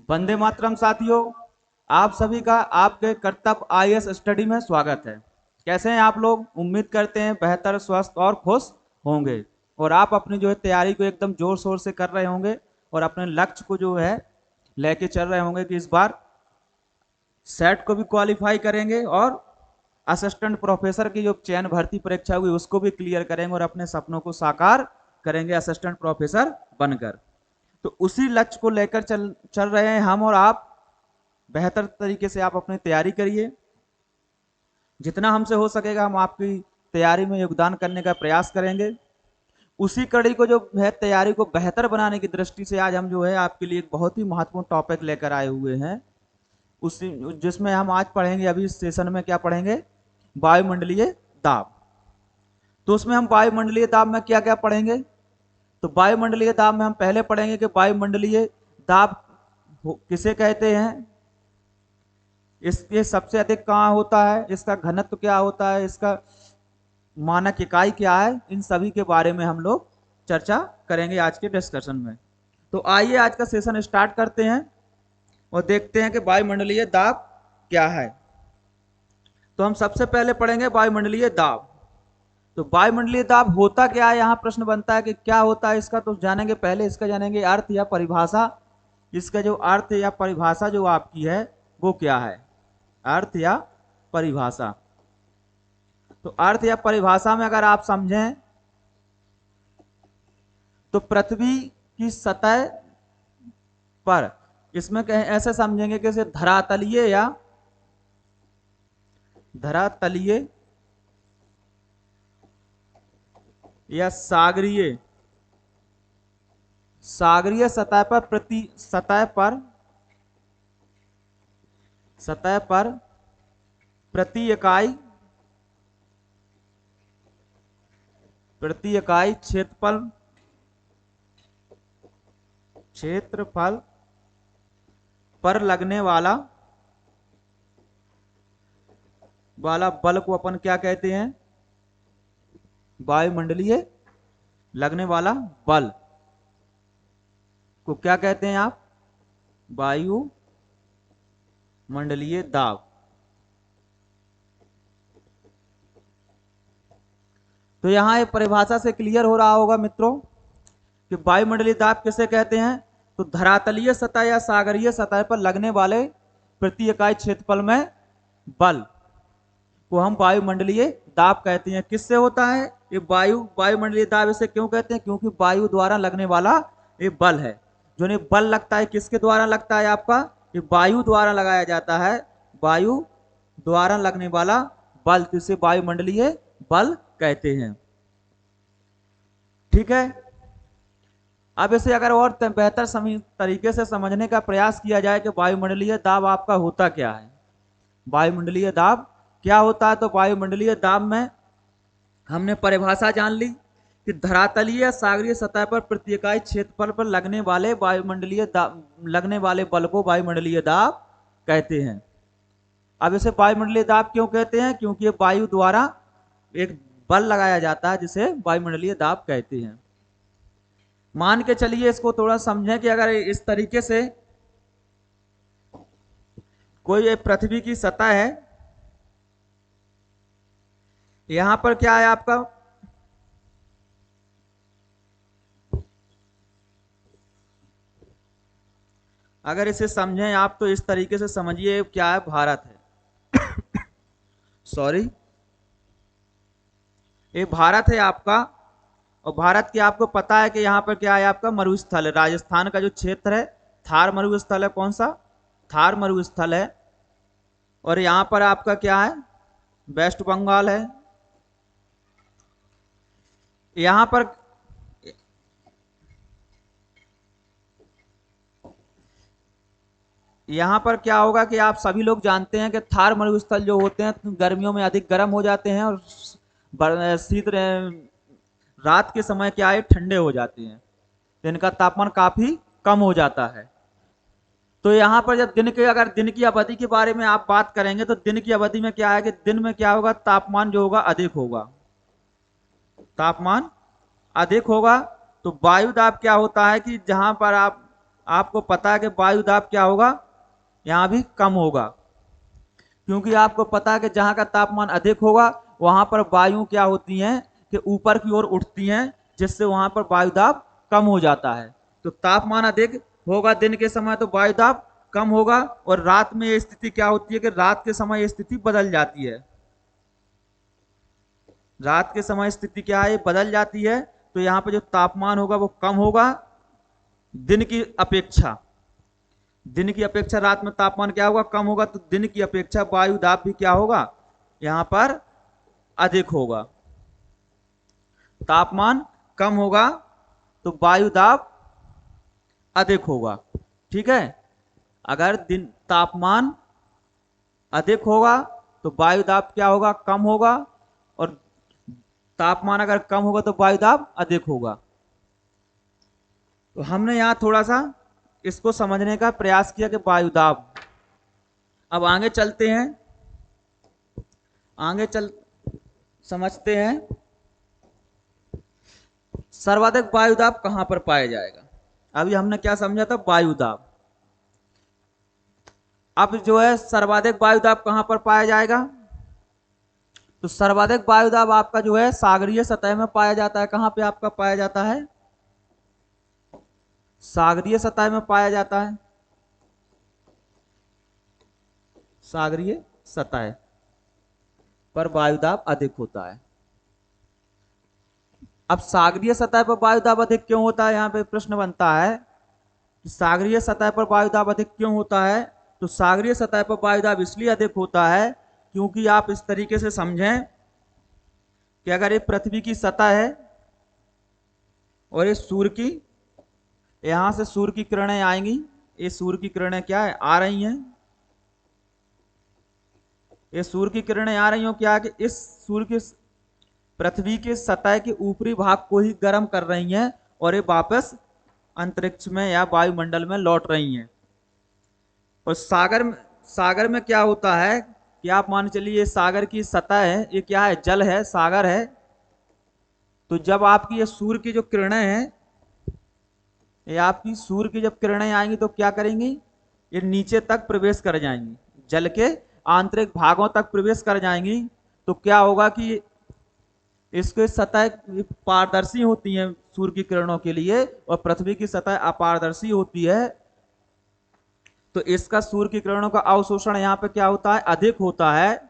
वंदे मातरम साथियों। आप सभी का आपके कर्तव्य आईएएस स्टडी में स्वागत है। कैसे हैं आप लोग? उम्मीद करते हैं बेहतर, स्वस्थ और खुश होंगे और आप अपनी जो है तैयारी को एकदम जोर शोर से कर रहे होंगे और अपने लक्ष्य को जो है लेके चल रहे होंगे कि इस बार सेट को भी क्वालिफाई करेंगे और असिस्टेंट प्रोफेसर की जो चयन भर्ती परीक्षा हुई उसको भी क्लियर करेंगे और अपने सपनों को साकार करेंगे असिस्टेंट प्रोफेसर बनकर। तो उसी लक्ष्य को लेकर चल चल रहे हैं हम और आप। बेहतर तरीके से आप अपनी तैयारी करिए। जितना हमसे हो सकेगा हम आपकी तैयारी में योगदान करने का प्रयास करेंगे। उसी कड़ी को जो है तैयारी को बेहतर बनाने की दृष्टि से आज हम जो है आपके लिए एक बहुत ही महत्वपूर्ण टॉपिक लेकर आए हुए हैं। उसी जिसमें हम आज पढ़ेंगे, अभी इस सेशन में क्या पढ़ेंगे? वायुमंडलीय दाब। तो उसमें हम वायुमंडलीय दाब में क्या क्या पढ़ेंगे? तो वायुमंडलीय दाब में हम पहले पढ़ेंगे कि वायुमंडलीय दाब किसे कहते हैं, इसके सबसे अधिक कहाँ होता है, इसका घनत्व क्या होता है, इसका मानक इकाई क्या है, इन सभी के बारे में हम लोग चर्चा करेंगे आज के डिस्कशन में। तो आइए आज का सेशन स्टार्ट करते हैं और देखते हैं कि वायुमंडलीय दाब क्या है। तो हम सबसे पहले पढ़ेंगे वायुमंडलीय दाब। तो वायुमंडलीय दाब होता क्या है, यहां प्रश्न बनता है कि क्या होता है इसका। तो जानेंगे, पहले इसका जानेंगे अर्थ या परिभाषा। इसका जो अर्थ या परिभाषा जो आपकी है वो क्या है, अर्थ या परिभाषा। तो अर्थ या परिभाषा में अगर आप समझें तो पृथ्वी की सतह पर, इसमें कहें ऐसे समझेंगे कि इसे धरातलीय या धरातलीय या सागरीय सागरीय सतह पर प्रति इकाई क्षेत्रफल पर लगने वाला बल को अपन क्या कहते हैं? वायुमंडलीय लगने वाला बल को क्या कहते हैं आप? वायु मंडलीय दाब। तो यहां एक परिभाषा से क्लियर हो रहा होगा मित्रों कि वायुमंडलीय दाब किसे कहते हैं। तो धरातलीय सतह या सागरीय सतह पर लगने वाले प्रति इकाई क्षेत्रफल में बल को हम वायुमंडलीय दाब कहते हैं। किससे होता है ये वायुमंडलीय दाब? इसे क्यों कहते हैं? क्योंकि वायु द्वारा लगने वाला ये बल है। जो नहीं बल लगता है किसके द्वारा लगता है आपका? ये वायु द्वारा लगाया जाता है। वायु द्वारा लगने वाला बल, जिसे वायुमंडलीय बल कहते हैं। ठीक है। अब इसे अगर और बेहतर तरीके से समझने का प्रयास किया जाए कि वायुमंडलीय दाब आपका होता क्या है, वायुमंडलीय दाब क्या होता है। तो वायुमंडलीय दाब में हमने परिभाषा जान ली कि धरातलीय सागरीय सतह पर प्रति इकाई क्षेत्रफल पर लगने वाले बल को वायुमंडलीय दाब कहते हैं। अब इसे वायुमंडलीय दाब क्यों कहते हैं? क्योंकि ये वायु द्वारा एक बल लगाया जाता है जिसे वायुमंडलीय दाब कहते हैं। मान के चलिए इसको थोड़ा समझें कि अगर इस तरीके से कोई पृथ्वी की सतह है, यहां पर क्या है आपका? अगर इसे समझें आप तो इस तरीके से समझिए, क्या है? भारत है सॉरी, ये भारत है आपका। और भारत की आपको पता है कि यहाँ पर क्या है आपका? मरुस्थल है। राजस्थान का जो क्षेत्र है थार मरुस्थल है। कौन सा? थार मरुस्थल है। और यहाँ पर आपका क्या है? वेस्ट बंगाल है। यहाँ पर क्या होगा कि आप सभी लोग जानते हैं कि थार मरुस्थल जो होते हैं गर्मियों में अधिक गर्म हो जाते हैं और शीत रात के समय क्या है ठंडे हो जाते हैं, तो इनका तापमान काफी कम हो जाता है। तो यहाँ पर जब अगर दिन की अवधि के बारे में आप बात करेंगे तो दिन की अवधि में क्या है कि दिन में क्या होगा? तापमान जो होगा अधिक होगा, तापमान अधिक होगा। तो वायु दाब क्या होता है कि जहां पर आप आपको पता है कि वायु दाब क्या होगा, यहाँ भी कम होगा, क्योंकि आपको पता है कि जहाँ का तापमान अधिक होगा वहां पर वायु क्या होती हैं कि ऊपर की ओर उठती हैं, जिससे वहां पर वायु दाब कम हो जाता है। तो तापमान अधिक होगा दिन के समय तो वायु दाब कम होगा, और रात में ये स्थिति क्या होती है कि रात के समय ये स्थिति बदल जाती है। रात के समय स्थिति क्या है, बदल जाती है। तो यहाँ पे जो तापमान होगा वो कम होगा दिन की अपेक्षा। दिन की अपेक्षा रात में तापमान क्या होगा, कम होगा, तो दिन की अपेक्षा वायु दाब भी क्या होगा, यहाँ पर अधिक होगा। तापमान कम होगा तो वायु दाब अधिक होगा। ठीक है, अगर दिन तापमान अधिक होगा तो वायु दाब क्या होगा, कम होगा, और तापमान अगर कम होगा तो वायु दाब अधिक होगा। तो हमने यहां थोड़ा सा इसको समझने का प्रयास किया कि वायु दाब। अब आगे चलते हैं, आगे चल समझते हैं सर्वाधिक वायु दाब कहां पर पाया जाएगा। अभी हमने क्या समझा था, वायु दाब। अब जो है सर्वाधिक वायु दाब कहां पर पाया जाएगा, तो सर्वाधिक वायु दाब आपका जो है सागरीय सतह में पाया जाता है। कहां पे आपका पाया जाता है, सागरीय सतह में पाया जाता है। सागरीय सतह पर वायु दाब अधिक होता है। अब सागरीय सतह पर वायु दाब अधिक क्यों होता है, यहां पे प्रश्न बनता है कि सागरीय सतह पर वायु दाब अधिक क्यों होता है। तो सागरीय सतह पर वायु दाब इसलिए अधिक होता है क्योंकि आप इस तरीके से समझें कि अगर ये पृथ्वी की सतह है और ये सूर्य की, यहां से सूर्य की किरणें आएंगी, ये सूर्य की किरणें क्या है, आ रही हैं, ये सूर्य की किरणें आ रही हो क्या कि इस सूर्य की पृथ्वी के सतह के ऊपरी भाग को ही गर्म कर रही हैं और ये वापस अंतरिक्ष में या वायुमंडल में लौट रही हैं। और सागर में क्या होता है कि आप मान चलिए ये सागर की सतह है, ये क्या है, जल है, सागर है। तो जब आपकी ये सूर्य की जो किरणें हैं, ये आपकी सूर्य की जब किरणें आएंगी तो क्या करेंगी, ये नीचे तक प्रवेश कर जाएंगी, जल के आंतरिक भागों तक प्रवेश कर जाएंगी। तो क्या होगा कि इसके सतह पारदर्शी होती है सूर्य की किरणों के लिए, और पृथ्वी की सतह अपारदर्शी होती है। तो इसका सूर्य की किरणों का अवशोषण यहाँ पे क्या होता है, अधिक होता है,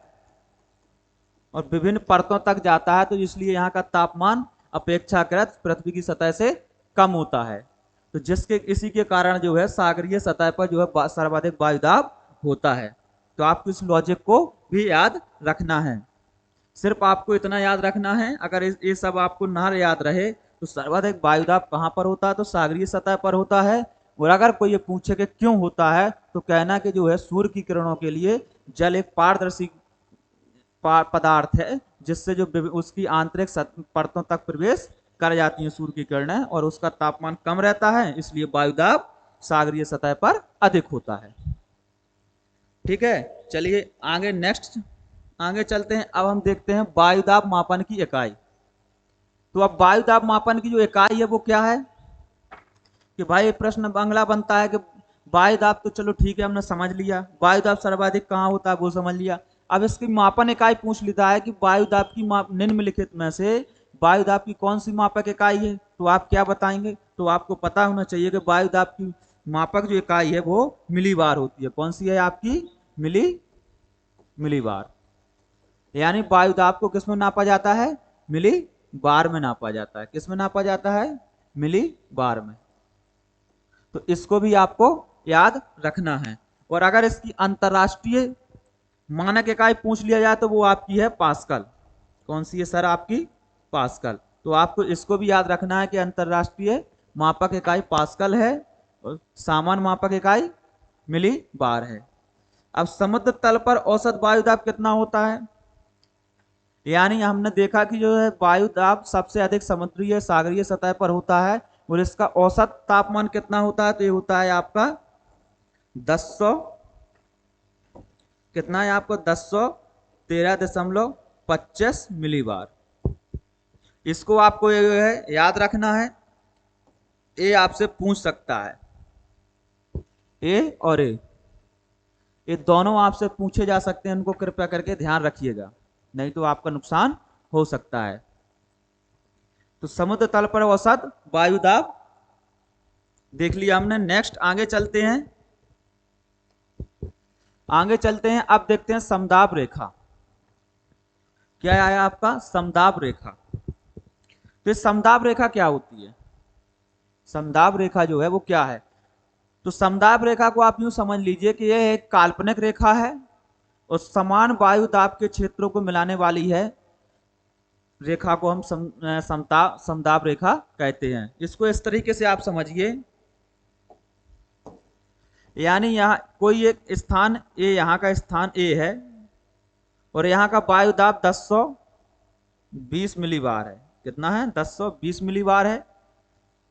और विभिन्न परतों तक जाता है। तो इसलिए यहाँ का तापमान अपेक्षाकृत पृथ्वी की सतह से कम होता है। तो जिसके इसी के कारण जो है सागरीय सतह पर जो है सर्वाधिक वायु दाब होता है। तो आपको इस लॉजिक को भी याद रखना है। सिर्फ आपको इतना याद रखना है, अगर ये सब आपको ना याद रहे तो सर्वाधिक वायु दाब कहां पर होता है, तो सागरीय सतह पर होता है। और अगर कोई ये पूछे कि क्यों होता है, तो कहना कि जो है सूर्य की किरणों के लिए जल एक पारदर्शी पदार्थ है, जिससे जो उसकी आंतरिक परतों तक प्रवेश कर जाती है सूर्य की किरणें, और उसका तापमान कम रहता है, इसलिए वायु दाब सागरीय सतह पर अधिक होता है। ठीक है, चलिए आगे नेक्स्ट आगे चलते हैं। अब हम देखते हैं वायु दाब मापन की इकाई। तो अब वायु दाब मापन की जो इकाई है वो क्या है, कि भाई प्रश्न अगला बनता है कि वायु दाब तो चलो ठीक है हमने समझ लिया, वायु दाब सर्वाधिक कहाँ होता है वो समझ लिया। अब इसकी मापन इकाई पूछ लेता है कि वायु दाब की निम्नलिखित में से वायु दाब की कौन सी मापक इकाई है, तो आप क्या बताएंगे। तो आपको पता होना चाहिए कि वायु दाब की मापक जो इकाई है वो मिलीबार होती है। कौन सी है आपकी, मिलीबार। यानी वायु दाब को किस में नापा जाता है, मिली बार में नापा जाता है। किस में नापा जाता है, मिली बार में। तो इसको भी आपको याद रखना है। और अगर इसकी अंतरराष्ट्रीय मानक इकाई पूछ लिया जाए तो वो आपकी है पास्कल। कौन सी है सर, आपकी पास्कल। तो आपको इसको भी याद रखना है कि अंतरराष्ट्रीय मापक इकाई पास्कल है और सामान्य मापक इकाई मिली बार है। अब समुद्र तल पर औसत वायु दाब कितना होता है, यानी हमने देखा कि जो है वायु दाब सबसे अधिक समुद्रीय सागरीय सतह पर होता है, और इसका औसत तापमान कितना होता है, तो ये होता है आपका 1000, कितना है आपको 1013.25 मिलीबार। इसको आपको ये है याद रखना है, ये आपसे पूछ सकता है। ए और ए, ये दोनों आपसे पूछे जा सकते हैं, इनको कृपया करके ध्यान रखिएगा, नहीं तो आपका नुकसान हो सकता है। तो समुद्र तल पर औसत वायु दाब देख लिया हमने। नेक्स्ट आगे चलते हैं, आगे चलते हैं, अब देखते हैं समदाब रेखा। क्या आया आपका? समदाब रेखा। तो समदाब रेखा क्या होती है? समदाब रेखा जो है वो क्या है? तो समदाब रेखा को आप यूं समझ लीजिए कि यह एक काल्पनिक रेखा है और समान वायु दाब के क्षेत्रों को मिलाने वाली है। रेखा को हम समदाब रेखा कहते हैं। इसको इस तरीके से आप समझिए, यानी यहाँ कोई एक स्थान ए, यहाँ का स्थान ए है और यहाँ का वायु दाब 1020 मिलीबार है। कितना है? 1020 मिलीबार है।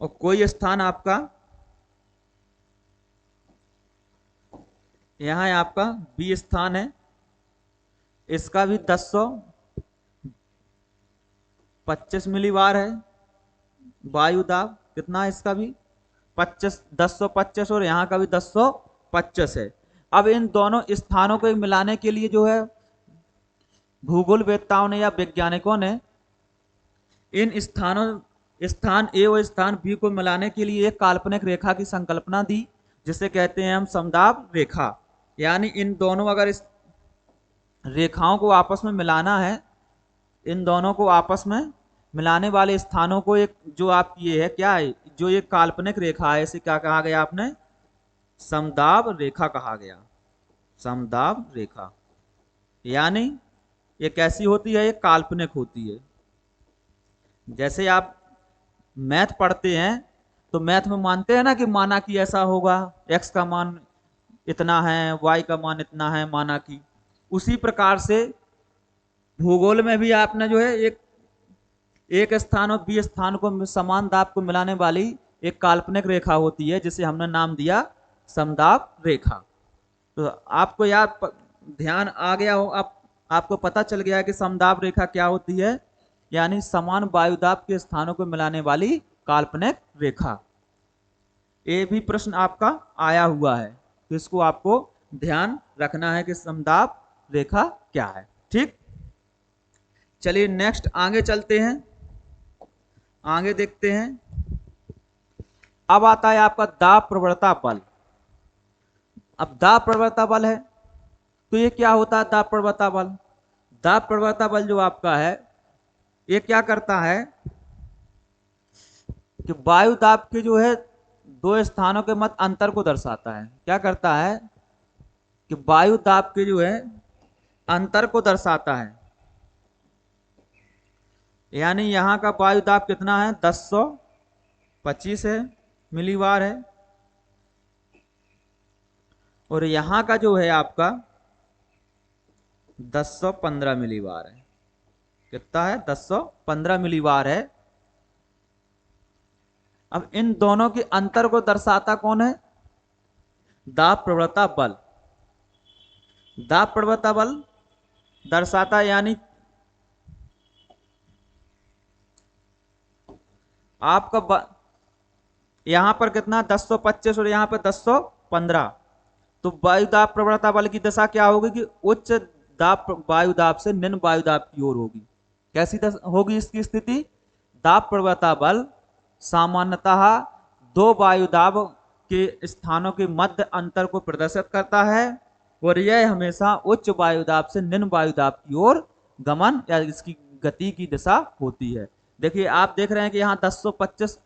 और कोई स्थान आपका यहाँ है, आपका बी स्थान है, इसका भी 1025 मिलीबार है वायु दाब। कितना है इसका भी? 1025, और यहाँ का भी 1025 है। अब इन दोनों स्थानों को मिलाने के लिए जो है भूगोलवेत्ताओं ने या वैज्ञानिकों ने इन स्थान ए और स्थान बी को मिलाने के लिए एक काल्पनिक रेखा की संकल्पना दी, जिसे कहते हैं हम समदाब रेखा। यानी इन दोनों, अगर इस रेखाओं को आपस में मिलाना है, इन दोनों को आपस में मिलाने वाले स्थानों को एक, जो आप ये है क्या है, जो ये काल्पनिक रेखा है, इसे क्या कहा गया आपने? समदाब रेखा कहा गया। समदाब रेखा यानी ये कैसी होती है? ये काल्पनिक होती है। जैसे आप मैथ पढ़ते हैं तो मैथ में मानते हैं ना कि माना कि ऐसा होगा, x का मान इतना है, y का मान इतना है, माना कि। उसी प्रकार से भूगोल में भी आपने जो है एक स्थान और बी स्थान को समान दाब को मिलाने वाली एक काल्पनिक रेखा होती है, जिसे हमने नाम दिया समदाब रेखा। तो आपको याद ध्यान आ गया हो, आपको पता चल गया कि समदाब रेखा क्या होती है, यानी समान वायुदाब के स्थानों को मिलाने वाली काल्पनिक रेखा। ये भी प्रश्न आपका आया हुआ है, तो इसको आपको ध्यान रखना है कि समदाब रेखा क्या है। ठीक, चलिए नेक्स्ट आगे चलते हैं, आगे देखते हैं। अब आता है आपका दाब प्रवणता बल। अब दाब प्रवणता बल है, तो ये क्या होता है दाब प्रवणता बल? दाब प्रवणता बल जो आपका है, ये क्या करता है कि वायु दाब के जो है दो स्थानों के मध्य अंतर को दर्शाता है। क्या करता है कि वायु दाब के जो है अंतर को दर्शाता है। यानी यहां का वायु दाब कितना है? 1025 है, मिलीबार है, और यहां का जो है आपका 1015 मिलीबार है। कितना है? 1015 मिलीबार है। अब इन दोनों के अंतर को दर्शाता कौन है? दाब प्रवणता बल। दाब प्रवणता बल दर्शाता, यानी आपका यहां पर कितना? 1025 और यहां पर 1015। तो वायु दाब प्रवणता बल की दशा क्या होगी कि उच्च दाब वायु दाब से निम्न वायु दाब की ओर होगी। कैसी होगी इसकी स्थिति? दाब प्रवणता बल सामान्यतः दो वायु दाब के स्थानों के मध्य अंतर को प्रदर्शित करता है, और यह हमेशा उच्च वायु दाब से निम्न वायु दाब की ओर गमन या इसकी गति की दिशा होती है। देखिए आप देख रहे हैं कि यहाँ 1025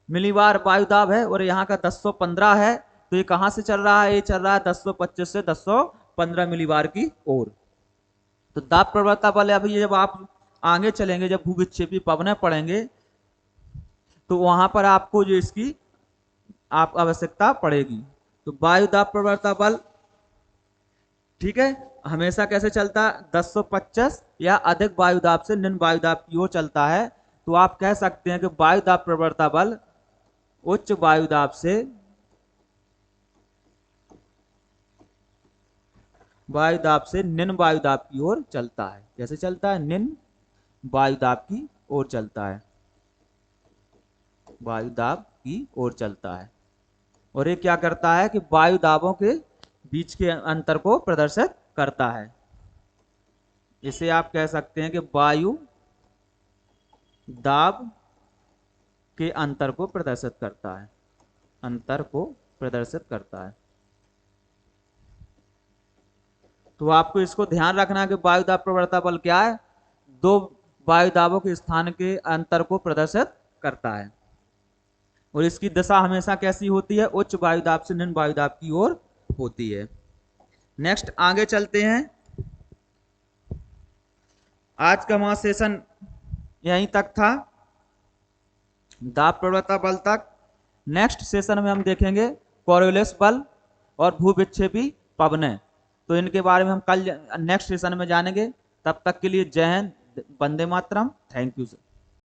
मिलीबार वायु दाब है और यहाँ का 1015 है, तो ये कहां से चल रहा है? ये चल रहा है 1025 से 1015 मिलीबार की ओर। तो दाब प्रवणता बल अभी जब आप आगे चलेंगे, जब भूविक्षेपी पवनें पड़ेंगे, तो वहां पर आपको जो इसकी आप आवश्यकता पड़ेगी। तो वायु दाब प्रवणता बल, ठीक है, हमेशा कैसे चलता है? 1025 या अधिक वायु दाब से निम्न वायु दाब की ओर चलता है। तो आप कह सकते हैं कि वायु दाब प्रवणता बल उच्च वायु दाब से निम्न वायु दाब की ओर चलता है। कैसे चलता है? निम्न वायु दाब की ओर चलता है, वायु दाब की ओर चलता है। और ये क्या करता है कि वायु दाबों के बीच के अंतर को प्रदर्शित करता है। इसे आप कह सकते हैं कि वायु दाब के अंतर को प्रदर्शित करता है, अंतर को प्रदर्शित करता है। तो आपको इसको ध्यान रखना है कि वायु दाब प्रवणता बल क्या है, दो वायु दाबों के स्थान के अंतर को प्रदर्शित करता है। और इसकी दिशा हमेशा कैसी होती है, उच्च वायु दाब से निम्न वायु दाब की ओर होती है। नेक्स्ट आगे चलते हैं। आज का हमारा सेशन यहीं तक था, दाब प्रवणता बल तक। नेक्स्ट सेशन में हम देखेंगे कोरियोलिस बल और भूविक्षेपी पवनें। तो इनके बारे में हम कल नेक्स्ट सेशन में जानेंगे। तब तक के लिए जय Hind, Vande Mataram, thank you sir.